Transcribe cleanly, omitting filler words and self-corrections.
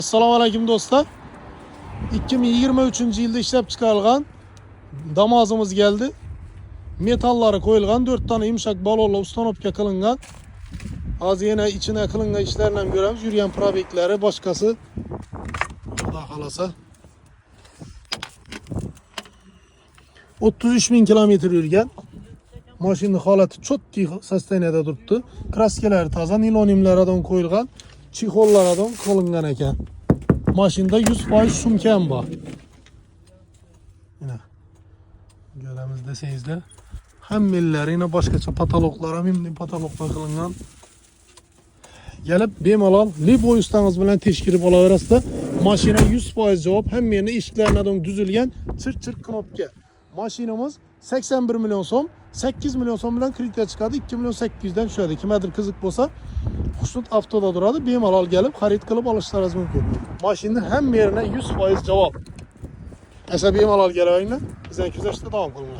Assalamu alaykum do'stlar. 2023 yilda ishlab chiqarilgan Damazimiz geldi. Metallari qo'yilgan 4 tane yumshoq balonlar ustanopka qilingan. Hozir yana ichine qilingan ishlarni ham ko'ramiz. Yurgan probeklari boshqasi. Xudo xolasa 33 bin kilometr yurgan. Mashina holati cho'tki sosteniyada turibdi. Kraskalari toza, nilonimlardan qo'yilgan, chexollardan qilingan ekan. Maşında 100% sumkan bor. Yine göremiz desengizde hammellari yine boshqacha patologlar ham mimli patologlar qilingan. Gelip bemalol liboy ustangiz bilan tekshirib olaverasizlar. Mashina 100% javob, hammani eshiklaridan tuzilgan chir-chir knopka. Mashinamiz 81 milyon so'm, 8 milyon so'm bilan kreditga chiqadi, 2 milyon 800 dan tushadi. Kimdir qiziq bo'lsa, Xushnud Avtoda turadi, bemalol gelib xarid qilib olishlaringiz mumkin. Mashinaning hamma yerine 100% javob. Esa bemalol kelavinglar, bizdan kuzatishda davom qilinglar.